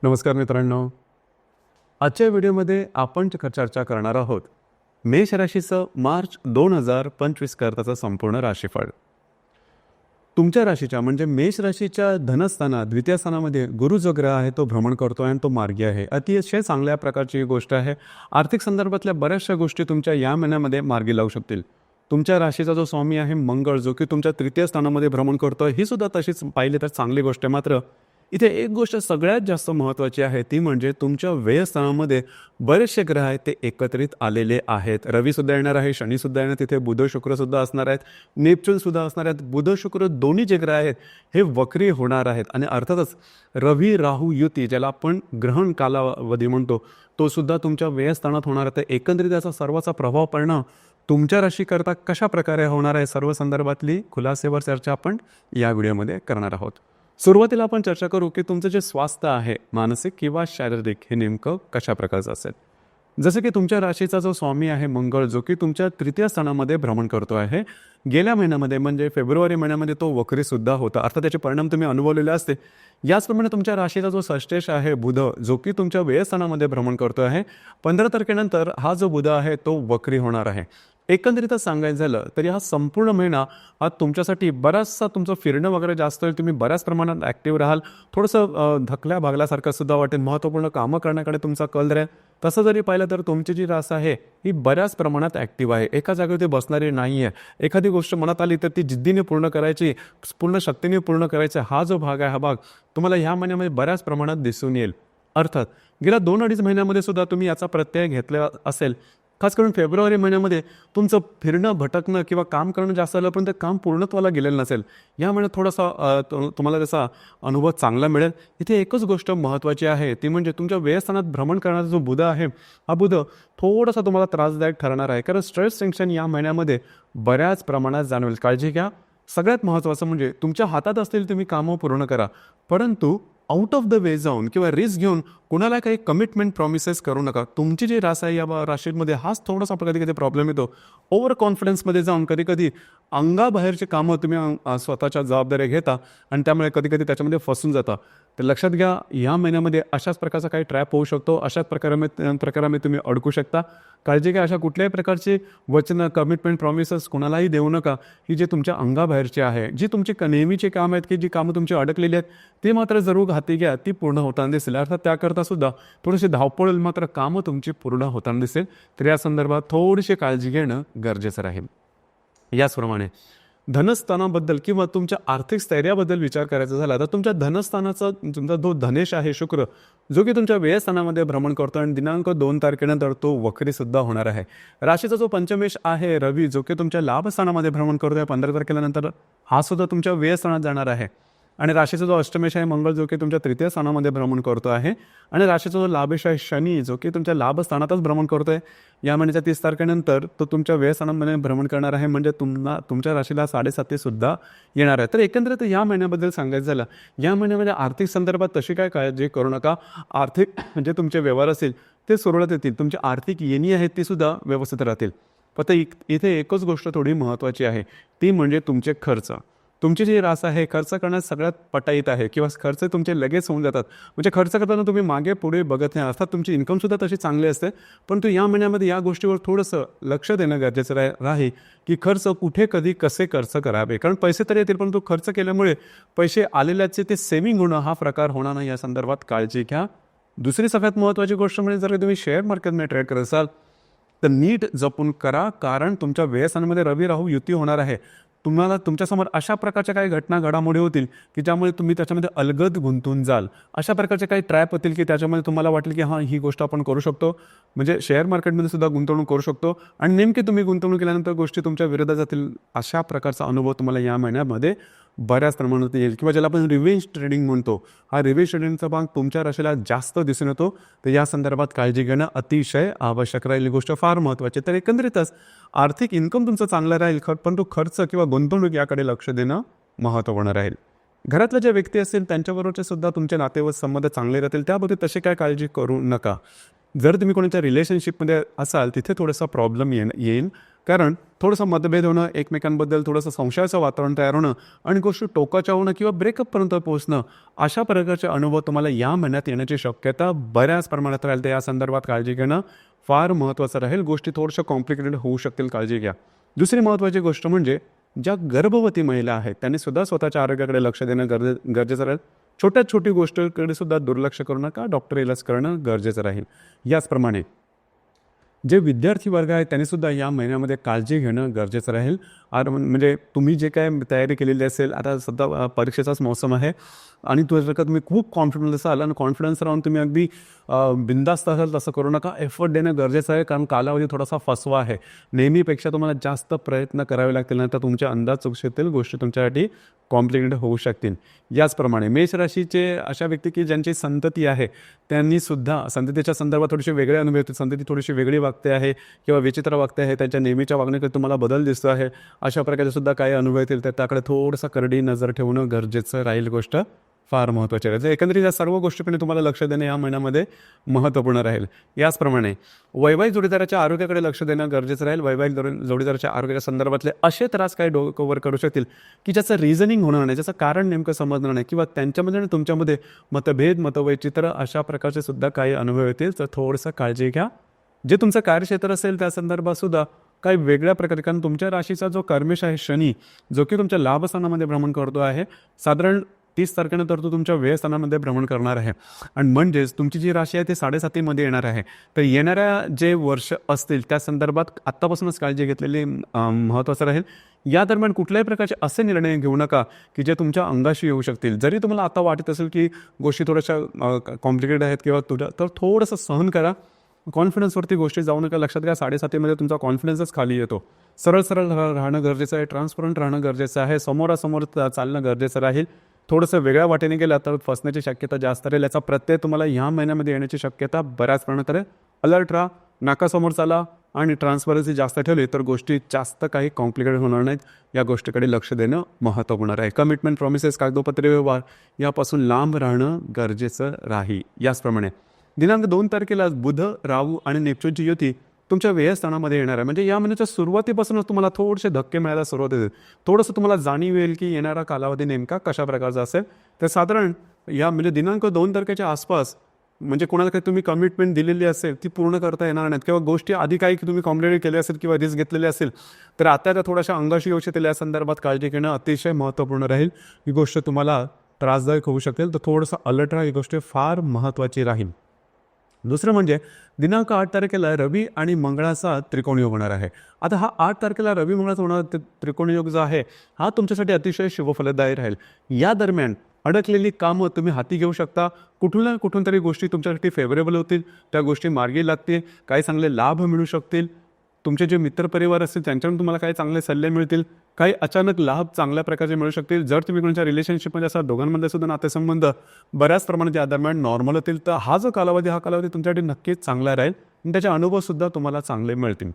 नमस्कार मित्रांनो. आजच्या व्हिडिओमध्ये आपण चर्चा करणार आहोत मेष राशीचं मार्च 2025 करताचं संपूर्ण राशीफळ. तुमच्या राशीच्या म्हणजे मेष राशीच्या धनस्थानात द्वितीय स्थानामध्ये गुरु जो ग्रह आहे तो भ्रमण करतोय आणि तो मार्गी आहे. अतिशय चांगल्या प्रकारची ही गोष्ट आहे. आर्थिक संदर्भातल्या बऱ्याचशा गोष्टी तुमच्या या महिन्यामध्ये मार्गी लावू शकतील. तुमच्या राशीचा जो स्वामी आहे मंगळ, जो की तुमच्या तृतीय स्थानामध्ये भ्रमण करतोय, ही सुद्धा तशीच पाहिली तर चांगली गोष्ट आहे. मात्र इथे एक गोष्ट सगळ्यात जास्त महत्त्वाची आहे, ती म्हणजे तुमच्या व्ययस्थानामध्ये बरेचसे ग्रह आहेत ते एकत्रित आलेले आहेत. रवीसुद्धा येणार आहे, शनीसुद्धा येणार, तिथे बुध शुक्रसुद्धा असणार आहेत, नेपच्यूनसुद्धा असणार आहेत. बुध शुक्र दोन्ही जे ग्रह आहेत हे वक्री होणार आहेत. आणि अर्थातच रवी राहू युती, ज्याला आपण ग्रहण कालावधी म्हणतो, तो सुद्धा तुमच्या व्ययस्थानात होणार आहे. एकंदरीत याचा सर्वाचा प्रभाव परिणाम तुमच्या राशीकरता कशा प्रकारे होणार आहे, सर्व संदर्भातली खुलासेवर चर्चा आपण या व्हिडिओमध्ये करणार आहोत. सुरुवातीला आपण चर्चा करू की तुमचं जे स्वास्थ्य आहे मानसिक किंवा शारीरिक हे नेमकं कशा प्रकारचं असेल. जसं की तुमच्या राशीचा जो स्वामी आहे मंगळ, जो की तुमच्या तृतीय स्थानामध्ये भ्रमण करतो आहे, गेल्या महिन्यामध्ये म्हणजे फेब्रुवारी महिन्यामध्ये तो वक्रीसुद्धा होता. अर्थात त्याचे परिणाम तुम्ही अनुभवलेले असते. याचप्रमाणे तुमच्या राशीचा जो षष्ठेश आहे बुध, जो की तुमच्या व्ययस्थानामध्ये भ्रमण करतो आहे, 15 तारखेनंतर हा जो बुध आहे तो वक्री होणार आहे. एकंदरीतच सांगायचं झालं तर हा संपूर्ण महिना हा तुमच्यासाठी बराचसा तुमचं फिरणं वगैरे जास्त होईल. तुम्ही बऱ्याच प्रमाणात ॲक्टिव्ह राहाल. थोडंसं धकल्या भागल्यासारखं सुद्धा वाटेल. महत्त्वपूर्ण कामं करण्याकडे तुमचा कल राहील. तसं जरी पाहिलं तर तुमची जी रास आहे ही बऱ्याच प्रमाणात ॲक्टिव्ह आहे. एका जागेवरती बसणारी नाही आहे. एखादी गोष्ट मनात आली तर ती जिद्दीने पूर्ण करायची, पूर्ण शक्तीने पूर्ण करायचा, हा जो भाग आहे, हा भाग तुम्हाला ह्या महिन्यामध्ये बऱ्याच प्रमाणात दिसून येईल. अर्थात गेल्या 2-2.5 महिन्यामध्ये सुद्धा तुम्ही याचा प्रत्यय घेतला असेल. खास करून फेब्रुवारी महिन्यामध्ये तुमचं फिरणं, भटकणं किंवा काम करणं जास्त आलं, पण ते काम पूर्णत्वाला गेलेलं नसेल. या महिन्यात थोडासा तुम्हाला त्याचा अनुभव चांगला मिळेल. इथे एकच गोष्ट महत्त्वाची आहे, ती म्हणजे तुमच्या व्ययस्थानात भ्रमण करणारा जो बुध आहे, हा बुध थोडासा तुम्हाला त्रासदायक ठरणार आहे. कारण स्ट्रेस टेन्शन या महिन्यामध्ये बऱ्याच प्रमाणात जाणवेल. काळजी घ्या. सगळ्यात महत्त्वाचं म्हणजे तुमच्या हातात असलेली तुम्ही कामं पूर्ण करा, परंतु आउट ऑफ द वे जाऊन किंवा रिस्क घेऊन कुणाला काही कमिटमेंट प्रॉमिसेस करू नका. तुमची जी रास आहे या राशीमध्ये हाच थोडासा कधी कधी प्रॉब्लेम येतो. ओव्हर कॉन्फिडन्समध्ये जाऊन कधी कधी अंगाबाहेरची कामं तुम्ही स्वतःच्या जबाबदाऱ्या घेता आणि त्यामुळे कधी कधी त्याच्यामध्ये फसून जाता. तर लक्षात घ्या, या महिन्यामध्ये अशाच प्रकारचा काही ट्रॅप होऊ शकतो. अशाच प्रकारामध्ये तुम्ही अडकू शकता. काळजी घ्या. अशा कुठल्याही प्रकारची वचनं, कमिटमेंट, प्रॉमिसेस कोणालाही देऊ नका. ही जी तुमच्या अंगाबाहेरची आहे, जी तुमची नेहमीची कामं आहेत, की जी कामं तुमची अडकलेली आहेत, ती मात्र जरूर हाती घ्या. ती पूर्ण होताना दिसेल. अर्थात त्याकरता सुद्धा थोडीशी धावपळ, मात्र कामं तुमची पूर्ण होताना दिसेल. तर या संदर्भात थोडीशी काळजी घेणं गरजेचं राहील. याचप्रमाणे धनस्थानाबद्दल किंवा तुमच्या आर्थिक स्थैर्याबद्दल विचार करायचा झाला तर तुमच्या धनस्थानाचा तुमचा जो धनेश आहे शुक्र, जो की तुमच्या व्ययस्थानामध्ये भ्रमण करतो आणि दिनांक 2 तारखेनंतर तो वक्रीसुद्धा होणार आहे. राशीचा जो पंचमेश आहे रवी, जो की तुमच्या लाभस्थानामध्ये भ्रमण करतो आहे 15 तारखेनंतर, हा सुद्धा तुमच्या व्ययस्थानात जाणार आहे. आणि राशीचा जो अष्टमेश आहे मंगळ, जो की तुमच्या तृतीय स्थानामध्ये भ्रमण करतो आहे. आणि राशीचा जो लाभेश आहे शनी, जो की तुमच्या लाभस्थानातच भ्रमण करतो आहे. या महिन्याच्या 30 तारखेनंतर तो तुमच्या व्ययस्थानामध्ये भ्रमण करणार आहे. म्हणजे तुमच्या राशीला 7.5 सुद्धा येणार आहे. तर एकंदरीत या महिन्याबद्दल सांगायचं झालं, या महिन्यामध्ये आर्थिक संदर्भात तशी काय काळजी करू नका. आर्थिक म्हणजे तुमचे व्यवहार असतील ते सुरळीत येतील. तुमची आर्थिक येणी आहेत ती सुद्धा व्यवस्थित राहतील. फक्त इथे एकच गोष्ट थोडी महत्त्वाची आहे, ती म्हणजे तुमचे खर्च. तुमची जी रास आहे खर्च करण्यात सगळ्यात पटाईत आहे किंवा खर्च तुमचे लगेच होऊन जातात. म्हणजे खर्च करताना तुम्ही मागे पुढे बघत नाही. अर्थात तुमची इन्कमसुद्धा तशी चांगली असते, परंतु या महिन्यामध्ये या गोष्टीवर थोडंसं लक्ष देणं गरजेचं राहील की खर्च कुठे कधी कसे खर्च करावे. कारण पैसे तर येतील, परंतु खर्च केल्यामुळे पैसे आलेल्याचे ते सेव्हिंग होणं हा प्रकार होणार नाही. या संदर्भात काळजी घ्या. दुसरी सगळ्यात महत्त्वाची गोष्ट म्हणजे जर तुम्ही शेअर मार्केटमध्ये ट्रेड करत असाल तर नीट जपून करा. कारण तुमच्या व्ययस्थानामध्ये रवी राहू युती होणार आहे. तुम्हाला तुमच्यासमोर अशा प्रकारच्या काही घडामोडी होतील की ज्यामुळे तुम्ही त्याच्यामध्ये अलगद गुंतून जाल. अशा प्रकारचे काही ट्रॅप होतील की त्याच्यामध्ये तुम्हाला वाटेल की हां, ही गोष्ट आपण करू शकतो, म्हणजे शेअर मार्केटमध्ये सुद्धा गुंतवणूक करू शकतो आणि नेमकी तुम्ही गुंतवणूक केल्यानंतर गोष्टी तुमच्या विरोधात जातील. अशा प्रकारचा अनुभव तुम्हाला या महिन्यामध्ये बऱ्याच प्रमाणात येईल. किंवा ज्याला आपण रिव्हेंज ट्रेडिंग म्हणतो, हा रिव्हेंज ट्रेडिंगचा भाग तुमच्या राशीला जास्त दिसून येतो. तर या संदर्भात काळजी घेणं अतिशय आवश्यक राहील. ही गोष्ट फार महत्त्वाची. तर एकंदरीतच आर्थिक इन्कम तुमचं चांगलं राहील, परंतु खर्च किंवा गुंतवणूक याकडे लक्ष देणं महत्त्वपूर्ण राहील. घरातल्या ज्या व्यक्ती असतील त्यांच्याबरोबरचे सुद्धा तुमचे नातेवाईक संबंध चांगले राहतील. त्याबद्दल तशी काय काळजी करू नका. जर तुम्ही कोणाच्या रिलेशनशिपमध्ये असाल तिथे थोडासा प्रॉब्लेम येईल. कारण थोडंसं मतभेद होणं, एकमेकांबद्दल थोडंसं संशयाचं वातावरण तयार होणं आणि गोष्टी टोकाच्या होणं किंवा ब्रेकअपपर्यंत पोहोचणं, अशा प्रकारचे अनुभव तुम्हाला या महिन्यात येण्याची शक्यता बऱ्याच प्रमाणात राहील. तर या संदर्भात काळजी घेणं फार महत्त्वाचं राहील. गोष्टी थोड्याशा कॉम्प्लिकेटेड होऊ शकतील, काळजी घ्या. दुसरी महत्त्वाची गोष्ट म्हणजे ज्या गर्भवती महिला आहेत त्यांनी सुद्धा स्वतःच्या आरोग्याकडे लक्ष देणं गरजेचं राहील. छोट्यात छोटी गोष्टीकडे सुद्धा दुर्लक्ष करू नका, डॉक्टर इलाज करणं गरजेचं राहील. याचप्रमाणे जे विद्यार्थी वर्ग आहेत त्यांनी सुद्धा या महिन्यामध्ये काळजी घेणं गरजेचं राहील. म्हणजे तुम्ही जे काय तयारी केलेली असेल, आता सध्या परीक्षेचाच मौसम आहे आणि जर का तुम्ही खूप कॉन्फिडन्स असाल आणि कॉन्फिडन्स राहून तुम्ही अगदी बिंदास्त असाल तसं करू नका. एफर्ट देणं गरजेचं आहे, कारण कालावधी थोडासा फसवा आहे. नेहमीपेक्षा तुम्हाला जास्त प्रयत्न करावे लागतील, नाही तर तुमचे अंदाज चुकू शकतील, गोष्टी तुमच्यासाठी कॉम्प्लिकेटेड होऊ शकतील. याचप्रमाणे मेष राशीचे अशा व्यक्ती की ज्यांची संतती आहे त्यांनी सुद्धा संततीच्या संदर्भात थोडीशी वेगळे अनुभव येतील. संतती थोडीशी वेगळी वागते आहे किंवा विचित्र वागते आहे, त्यांच्या नेहमीच्या वागणुकीत तुम्हाला बदल दिसतो आहे, अशा प्रकारे सुद्धा काही अनुभव येतील. तर त्याकडे थोडंसं करडी नजर ठेवणं गरजेचं राहील. गोष्ट फार महत्त्वाची राहील. एकंदरीत या सर्व गोष्टीकडे तुम्हाला लक्ष देणं या महिन्यामध्ये महत्त्वपूर्ण राहील. याचप्रमाणे वैवाहिक जोडीदाराच्या आरोग्याकडे लक्ष देणं गरजेचं राहील. वैवाहिक जोडीदाराच्या आरोग्याच्या संदर्भातले असे त्रास काही कव्हर करू शकतील की ज्याचं रिझनिंग होणार नाही, ज्याचं कारण नेमकं समजणार नाही किंवा त्यांच्यामध्ये आणि तुमच्यामध्ये मतभेद, मतवैचित्र अशा प्रकारचे सुद्धा काही अनुभव येतील. तर थोडंसं काळजी घ्या. जे तुमचं कार्यक्षेत्र असेल त्या संदर्भात सुद्धा काही वेगळ्या प्रकारे, कारण तुमच्या राशीचा जो कर्मेश आहे शनी, जो की तुमच्या लाभस्थानामध्ये भ्रमण करतो आहे, साधारण 30 तारखेनंतर तो तुमच्या व्ययस्थानामध्ये भ्रमण करणार आहे आणि म्हणजेच तुमची जी राशी आहे ती 7.5 येणार आहे. तर येणाऱ्या जे वर्ष असतील त्या संदर्भात आत्तापासूनच काळजी घेतलेली महत्त्वाचं राहील. या दरम्यान कुठल्याही प्रकारचे असे निर्णय घेऊ नका की जे तुमच्या अंगाशी येऊ शकतील. जरी तुम्हाला आता वाटत असेल की गोष्टी थोड्याशा कॉम्प्लिकेटेड आहेत किंवा तर थोडंसं सहन करा. कॉन्फिडन्सवरती गोष्टी जाऊ नका. लक्षात घ्या, 7.5 तुमचा कॉन्फिडन्सच खाली येतो. सरळ सरळ राहणं गरजेचं आहे, ट्रान्सपरंट राहणं गरजेचं आहे, समोरासमोर चालणं गरजेचं राहील. थोडंसं वेगळ्या वाटेने गेलं तर फसण्याची शक्यता जास्त राहील. याचा प्रत्यय तुम्हाला ह्या महिन्यामध्ये येण्याची शक्यता बऱ्याच प्रमाणात आहे. अलर्ट राहा, नाकासमोर चाला आणि ट्रान्सपरन्सी जास्त ठेवली तर गोष्टी जास्त काही कॉम्प्लिकेटेड होणार नाहीत. या गोष्टीकडे लक्ष देणं महत्त्वपूर्ण आहे. कमिटमेंट, प्रॉमिसेस, कागदोपत्री व्यवहार यापासून लांब राहणं गरजेचं राहील. याचप्रमाणे दिनांक 2 तारखेला बुध, राहू आणि नेपच्यूनची युती तुमच्या व्ययस्थानामध्ये येणार आहे. म्हणजे या महिन्याच्या सुरुवातीपासूनच तुम्हाला थोडेसे धक्के मिळायला सुरुवात होईल. थोडंसं तुम्हाला जाणीव येईल की येणारा कालावधी नेमका कशा प्रकारचा असेल. तर साधारण या म्हणजे दिनांक 2 तारखेच्या आसपास म्हणजे कोणाला काही तुम्ही कमिटमेंट दिलेली असेल ती पूर्ण करता येणार नाहीत किंवा गोष्टी आधी काही तुम्ही कॉम्प्लिकेट केल्या असेल किंवा रिस्क घेतलेली असेल तर आता त्या थोड्याशा अंगाशी येऊ शकतील. या संदर्भात काळजी घेणं अतिशय महत्त्वपूर्ण राहील. ही गोष्ट तुम्हाला त्रासदायक होऊ शकेल, तर थोडंसं अलर्ट राहा. ही गोष्ट फार महत्त्वाची राहील. दुसरं म्हणजे दिनांक 8 तारखेला रवी आणि मंगळाचा त्रिकोणयोग होणार आहे. आता हा 8 तारखेला रवी मंगळाचा होणारा त्रिकोणयोग जो आहे हा तुमच्यासाठी अतिशय शुभफलदायी राहील. या दरम्यान अडकलेली कामं तुम्ही हाती घेऊ शकता. कुठून ना कुठून तरी गोष्टी तुमच्यासाठी फेवरेबल होतील, त्या गोष्टी मार्गी लागतील, काही चांगले लाभ मिळू शकतील. तुमचे जे मित्रपरिवार असतील त्यांच्याकडून तुम्हाला काही चांगले सल्ले मिळतील, काही अचानक लाभ चांगल्या प्रकारचे मिळू शकतील. जर तुम्ही कोणाच्या रिलेशनशिपमध्ये असा दोघांमध्ये सुद्धा नातेसंबंध बऱ्याच प्रमाणात या दरम्यान नॉर्मल होतील, तर हा कालावधी तुमच्यासाठी नक्कीच चांगला राहील आणि त्याचे अनुभवसुद्धा तुम्हाला चांगले मिळतील.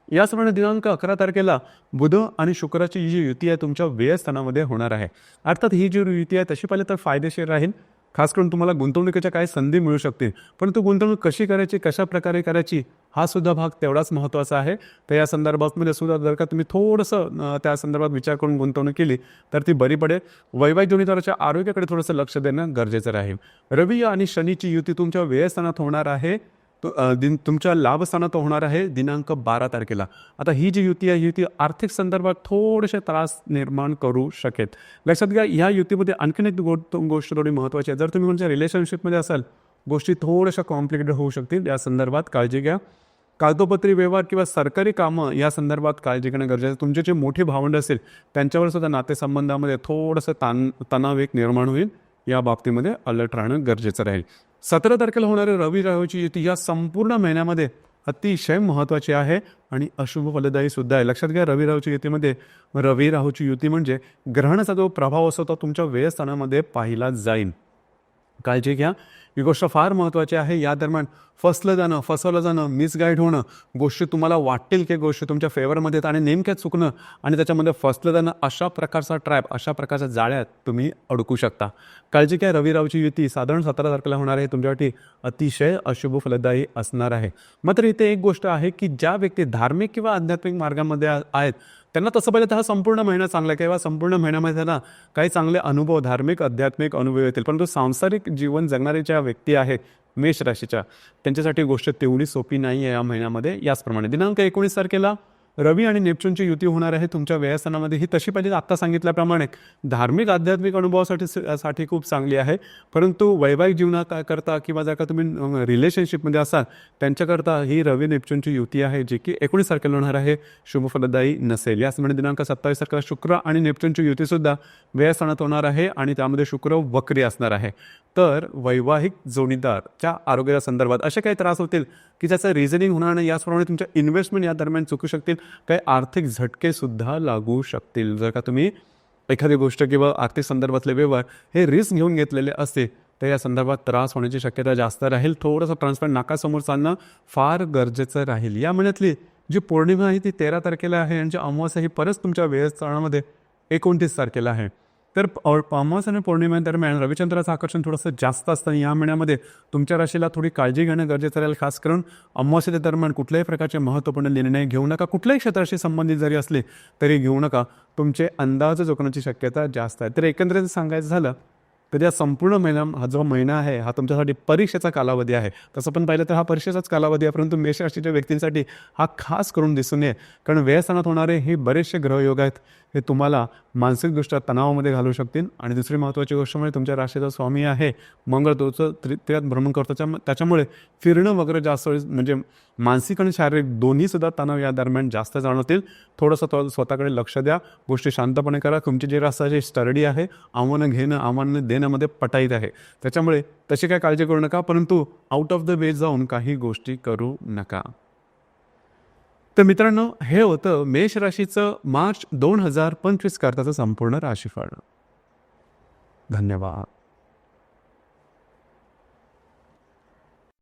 याचप्रमाणे दिनांक 11 तारखेला बुध आणि शुक्राची जी युती आहे तुमच्या व्ययस्थानामध्ये होणार आहे. अर्थात ही जी युती आहे तशी पाहिली तर फायदेशीर राहील. खास करून तुम्हाला गुंतवणुकीच्या काही संधी मिळू शकतील, परंतु गुंतवणूक कशी करायची, कशा प्रकारे करायची हा सुद्धा भाग तेवढाच महत्त्वाचा आहे. तर या संदर्भामध्ये सुद्धा जर का तुम्ही थोडंसं त्या संदर्भात विचार करून गुंतवणूक केली तर ती बरी पडेल. वैवाहिक जोडीदाराच्या आरोग्याकडे थोडंसं लक्ष देणं गरजेचं राहील. रवी आणि शनीची युती तुमच्या व्ययस्थानात होणार आहे, तुमच्या लाभस्थानात होणार आहे दिनांक 12 तारखेला. आता ही जी युती आहे ही युती आर्थिक संदर्भात थोडेसे त्रास निर्माण करू शकेल. लक्षात घ्या, ह्या युतीमध्ये आणखीन एक गोष्ट थोडी महत्त्वाची आहे. जर तुम्ही कोणत्या रिलेशनशिपमध्ये असाल गोष्टी थोड्याशा कॉम्प्लिकेटेड होऊ शकतील. या संदर्भात काळजी घ्या. कागदोपत्री व्यवहार किंवा सरकारी कामं या संदर्भात काळजी घेणं गरजेचं आहे. तुमचे जे मोठे भावंड असेल त्यांच्यावर सुद्धा नातेसंबंधामध्ये थोडंसं तणाव एक निर्माण होईल. या बाबतीमध्ये अलर्ट राहणं गरजेचं राहील. 17 तारखेला होणारे रवी राहूची युती या संपूर्ण महिन्यामध्ये अतिशय महत्त्वाची आहे आणि अशुभ फलदायी सुद्धा आहे. लक्षात घ्या, रवी राहूची युतीमध्ये रवी राहूची युती म्हणजे ग्रहणाचा जो प्रभाव असतो तो तुमच्या व्ययस्थानामध्ये पाहिला जाईल. काळजी घ्या. ही गोष्ट फार महत्त्वाची आहे. या दरम्यान फसवलं जाणं, मिसगाईड होणं, गोष्टी तुम्हाला वाटतील की गोष्टी तुमच्या फेवरमध्ये आहेत आणि नेमक्या चुकणं आणि त्याच्यामध्ये फसलं जाणं, अशा प्रकारचा ट्रॅप, अशा प्रकारच्या जाळ्यात तुम्ही अडकू शकता. काळजी घ्या. रवी राहूची युती साधारण 17 तारखेला होणार आहे. तुमच्यासाठी अतिशय अशुभ फलदायी असणार आहे. मात्र इथे एक गोष्ट आहे की ज्या व्यक्ती धार्मिक किंवा आध्यात्मिक मार्गामध्ये आहेत त्यांना तसं पाहिलं तर हा संपूर्ण महिना चांगला आहे किंवा संपूर्ण महिन्यामध्ये त्यांना काही चांगले अनुभव, धार्मिक, आध्यात्मिक अनुभव येतील. परंतु सांसारिक जीवन जगणारे ज्या व्यक्ती आहेत मेष राशीच्या, त्यांच्यासाठी गोष्ट तेवढी सोपी नाही आहे या महिन्यामध्ये. याचप्रमाणे दिनांक 19 तारखेला रवी आणि नेपच्यूनची युती होणार आहे तुमच्या व्ययस्थानामध्ये. ही तशी पाहिजे आत्ता सांगितल्याप्रमाणे धार्मिक, आध्यात्मिक अनुभवासाठी खूप चांगली आहे. परंतु वैवाहिक जीवनाकरता किंवा जर का तुम्ही रिलेशनशिपमध्ये असाल त्यांच्याकरता ही रवी नेपच्यूनची युती आहे, जी की 19 तारखेला होणार आहे, शुभफलदायी नसेल. याचप्रमाणे दिनांक 27 तारखेला शुक्र आणि नेपच्यूनची युतीसुद्धा व्ययस्थानात होणार आहे आणि त्यामध्ये शुक्र वक्री असणार आहे. तर वैवाहिक जोडीदारच्या आरोग्याच्या संदर्भात असे काही त्रास होतील की ज्याचं रिझनिंग होणार नाही. याचप्रमाणे तुमच्या इन्व्हेस्टमेंट या दरम्यान चुकू शकतील. काही आर्थिक झटकेसुद्धा लागू शकतील. जर का तुम्ही एखादी गोष्ट किंवा आर्थिक संदर्भातले व्यवहार हे रिस्क घेऊन घेतलेले असते तर या संदर्भात त्रास होण्याची शक्यता जास्त राहील. थोडंसं ट्रान्सपरंट नाकासमोर चालणं फार गरजेचं राहील. या महिन्यातली जी पौर्णिमा आहे ती 13 तारखेला आहे आणि जी अमावस्या ही परत तुमच्या व्ययस्थानामध्ये 29 तारखेला आहे. तर अमावस्या आणि पौर्णिमे दरम्यान रविचंद्राचं आकर्षण थोडंसं जास्त असतं. या महिन्यामध्ये तुमच्या राशीला थोडी काळजी घेणं गरजेचं राहील. खास करून अमावस्येच्या दरम्यान कुठल्याही प्रकारचे महत्त्वपूर्ण निर्णय घेऊ नका. कुठल्याही क्षेत्राशी संबंधित जरी असले तरी घेऊ नका. तुमचे अंदाज चुकण्याची शक्यता जास्त आहे. तर एकंदरीत सांगायचं झालं तर या संपूर्ण हा जो महिना आहे हा तुमच्यासाठी परीक्षेचा कालावधी आहे. तसं पण पाहिलं तर हा परीक्षेचाच कालावधी आहे. परंतु मेष राशीच्या व्यक्तींसाठी हा खास करून दिसून येईल. कारण व्ययस्थानात होणारे हे बरेचसे ग्रहयोग आहेत, हे तुम्हाला मानसिकदृष्ट्या तणावामध्ये घालू शकतील. आणि दुसरी महत्त्वाची गोष्ट म्हणजे तुमच्या राशीचा स्वामी आहे मंगळ, तोचं तृतीयात भ्रमण करतो. त्याच्यामुळे फिरणं वगैरे जास्त म्हणजे मानसिक आणि शारीरिक दोन्हीसुद्धा तणाव या दरम्यान जास्त जाणवतील. थोडंसं स्वतःकडे लक्ष द्या. गोष्टी शांतपणे करा. तुमची जी रासाची स्टडी आहे, आव्हानं घेणं, आव्हानं देण्यामध्ये पटाईत आहे. त्याच्यामुळे तशी काय काळजी करू नका. परंतु आउट ऑफ द वे जाऊन काही गोष्टी करू नका. तर मित्रांनो, हे होतं मेष राशीचं मार्च 2025 करताचं संपूर्ण राशीफळ. धन्यवाद.